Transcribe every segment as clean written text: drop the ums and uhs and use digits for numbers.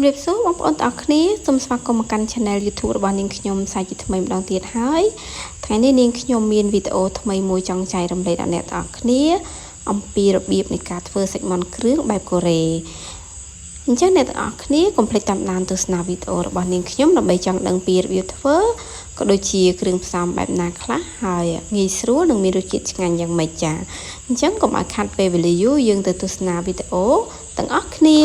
ជំរាបសួរបងប្អូនទាំងអស់គ្នាសូមស្វាគមន៍មកកាន់ Channel YouTube របស់នាងខ្ញុំសាជាថ្មីម្ដងទៀតហើយថ្ងៃនេះនាងខ្ញុំមានវីដេអូថ្មីមួយចង់ចែករំលែកដល់អ្នកទាំងអស់គ្នាអំពីរបៀបនៃការធ្វើសាច់មាន់គ្រឿងបែបកូរ៉េអញ្ចឹងអ្នកទាំងអស់គ្នាកុំភ្លេចតាមដានទស្សនាវីដេអូរបស់នាងខ្ញុំដើម្បីចង់ដឹងពីរបៀបធ្វើក៏ដូចជាគ្រឿងផ្សំបែបណាខ្លះហើយងាយស្រួលនិងមានរសជាតិឆ្ងាញ់យ៉ាងម៉េចចាអញ្ចឹងកុំឲ្យខាត់ពេលវេលាយូរយើងទៅទស្សនាវីដេអូទាំងអស់គ្នា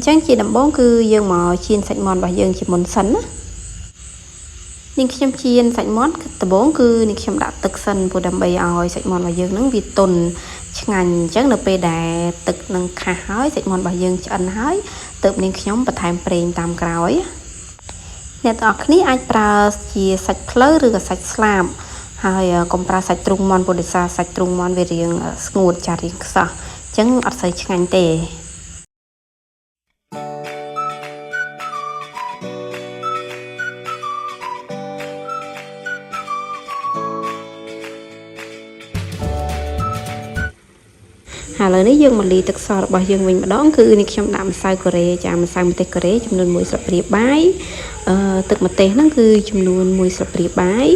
អញ្ចឹងជាដំបូងគឺយើងមកចៀនសាច់មាន់របស់យើងជាមុនសិនណានាងខ្ញុំចៀនសាច់មាន់ដំបូងគឺនាងខ្ញុំដាក់ទឹកសិនព្រោះដើម្បីឲ្យសាច់មាន់របស់យើងនឹងវាទន់ឆ្ងាញ់អញ្ចឹងនៅពេលដែលទឹកនឹងខាស់ហើយសាច់មាន់របស់យើងឆ្អិនហើយទើបនាងខ្ញុំបន្ថែមប្រេងតាមក្រោយអ្នកទាំងអស់គ្នាអាចប្រើជាសាច់ភ្លៅឬក៏សាច់ស្លាបហើយកុំប្រើសាច់ទ្រូងមាន់ព្រោះដោយសារសាច់ទ្រូងមាន់វារាងស្ងួតចារាងខ្សោះអញ្ចឹងអត់សូវឆ្ងាញ់ទេឥឡូវនេះយើងមកលាយទឹកសរបស់យើងវិញម្ដងគឺនេះខ្ញុំដាក់ម្សៅកូរ៉េចាម្សៅម្ទេសកូរ៉េចំនួន1ស្លាបព្រាបាយទឹកម្ទេសហ្នឹងគឺចំនួន1ស្លាបព្រាបាយ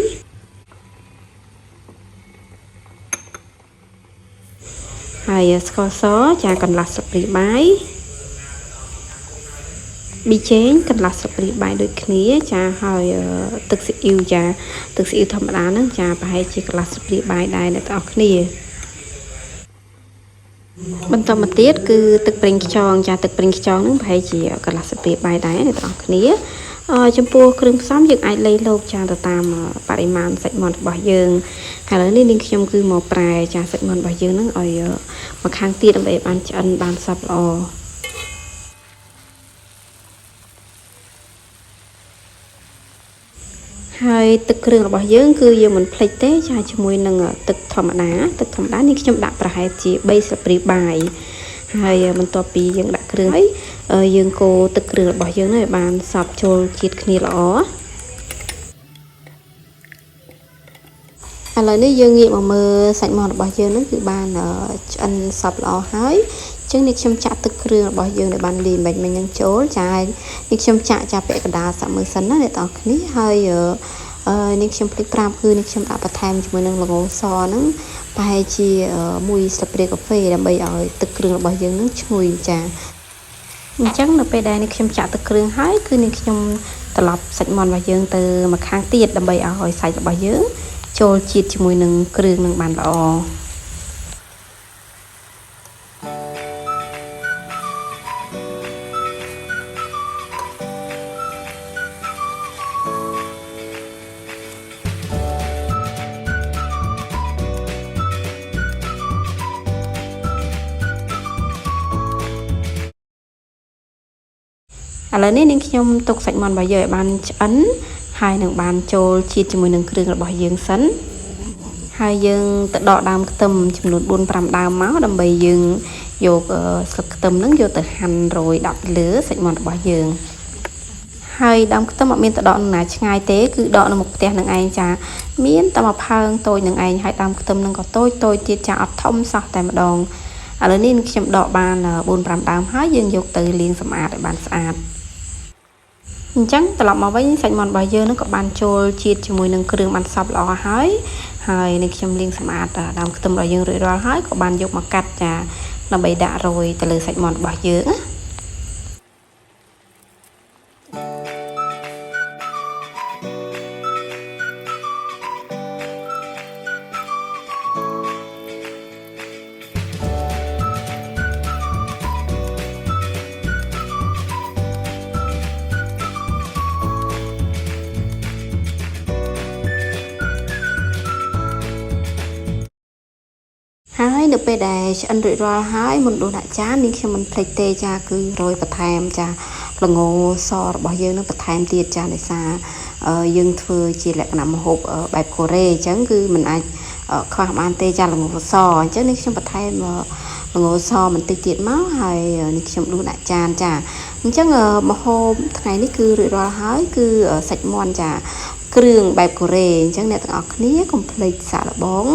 ហើយស្ករសចាកន្លះស្លាបព្រាបាយប៊ីចេងកន្លះស្លាបព្រាបាយដូចគ្នាចាហើយទឹកស៊ីអ៊ីវចាទឹកស៊ីអ៊ីវធម្មតាហ្នឹងចាប្រហែលជាកន្លះស្លាបព្រាបាយដែរអ្នកទាំងអស់គ្នាបន្តមកទៀតគឺទឹកប្រេងខ្យងចាទឹកប្រេងខ្យងហ្នឹងប្រហែលជាកន្លះស្លាបព្រាបាយដែរអ្នកទាំងអស់គ្នាចំពោះគ្រឿងផ្សំយើងអាចលៃលោកចាទៅតាមបរិមាណសាច់មាន់របស់យើងឥឡូវនេះនាងខ្ញុំគឺមកប្រែចាសាច់មាន់របស់យើងហ្នឹងឲ្យមកខាងទៀតដើម្បីបានឆ្អិនបានសព្វល្អហើយទឹកគ្រឿងរបស់យើងគឺយើងមិនភ្លេចទេចាជាមួយនឹងទឹកធម្មតានេះខ្ញុំដាក់ប្រហែលជា3ស្លាបព្រាបាយហើយបន្ទាប់ពីយើងដាក់គ្រឿងហើយយើងកូរទឹកគ្រឿងរបស់យើងឲ្យបានសព្វចូលជាតិគ្នាល្អឥឡូវនេះយើងងាកមកមើលសាច់មាន់របស់យើងនឹងគឺបានឆ្អិនសព្វល្អហើយអញ្ចឹងនេះខ្ញុំចាក់ទឹកគ្រឿងរបស់យើងដែលបានលាយមិននឹងចូលចានេះខ្ញុំចាក់ពាក់កណ្ដាលសាក់មើលសិនណាអ្នកទាំងអស់គ្នាហើយនេះខ្ញុំភ្លេចប្រាប់គឺនេះខ្ញុំដាក់បន្ថែមជាមួយនឹងល្ងសហ្នឹងប្រហែលជា1ស្លាបព្រាកាហ្វេដើម្បីឲ្យទឹកគ្រឿងរបស់យើងនឹងឈ្ងុយចាអញ្ចឹងនៅពេលដែលនេះខ្ញុំចាក់ទឹកគ្រឿងហើយគឺនេះខ្ញុំត្រឡប់សាច់មាន់របស់យើងទៅមកខាងទៀតដើម្បីឲ្យសាច់របស់យើងចូលជាតិជាមួយនឹងគ្រឿងនឹងបានល្អឥឡូវនេះនាងខ្ញុំទុកសាច់មាន់របស់យើងឲ្យបានឆ្អិនហើយនឹងបានចូលជាតិជាមួយនឹងគ្រឿងរបស់យើងសិនហើយយើងទៅដកដើមខ្ទឹមចំនួន 4-5 ដើមមកដើម្បីយើងយកស្លឹកខ្ទឹមហ្នឹងយកទៅហាន់រយដាក់លើសាច់មាន់របស់យើងហើយដើមខ្ទឹមអត់មានទៅដកណាឆ្ងាយទេគឺដកនៅមុខផ្ទះនឹងឯងចាមានតែមកផើងតូចនឹងឯងហើយដើមខ្ទឹមហ្នឹងក៏តូចទៀតចាអត់ធំសោះតែម្ដងឥឡូវនេះខ្ញុំដកបាន 4-5 ដើមហើយយើងយកទៅលាងសម្អាតឲ្យបានស្អាតអញ្ចឹងត្រឡប់មកវិញសាច់មាន់របស់យើងនឹងក៏បានចូលជាតិជាមួយនឹងគ្រឿងបានសព្វល្អហើយនេះខ្ញុំលាងសម្អាតដើមខ្ទឹមរបស់យើងរួចរាល់ហើយក៏បានយកមកកាត់ចាដើម្បីដាក់រោយទៅលើសាច់មាន់របស់យើងណាហើយនៅពេលដែលឆ្អិនរួចរាល់ហើយមុនដួសដាក់ចាននេះខ្ញុំមិនភ្លេចទេចាគឺរោយបន្ថែមចាល្ងសរបស់យើងនឹងបន្ថែមទៀតចាដោយសារយើងធ្វើជាលក្ខណៈម្ហូបបែបកូរ៉េអញ្ចឹងគឺមិនអាចខ្វះបានទេចាល្ងសអញ្ចឹងនេះខ្ញុំបន្ថែមល្ងសបន្តិចទៀតមកហើយនេះខ្ញុំដួសដាក់ចានចា អញ្ចឹងម្ហូបថ្ងៃនេះគឺរួចរាល់ហើយគឺសាច់មាន់ចាគ្រឿងបែបកូរ៉េអញ្ចឹងអ្នកទាំងអស់គ្នាកុំភ្លេចសាកល្បង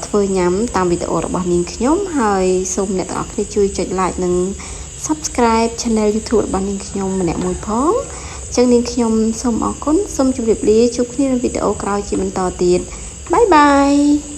ធ្វើញ៉ាំតាមវីដេអូរបស់នាងខ្ញុំហើយសូមអ្នកទាំងអស់គ្នាជួយចុច like និង subscribe channel YouTube របស់នាងខ្ញុំម្នាក់មួយផងអញ្ចឹងនាងខ្ញុំសូមអរគុណសូមជម្រាបលាជួបគ្នានៅវីដេអូក្រោយជាបន្តទៀតបាយបាយ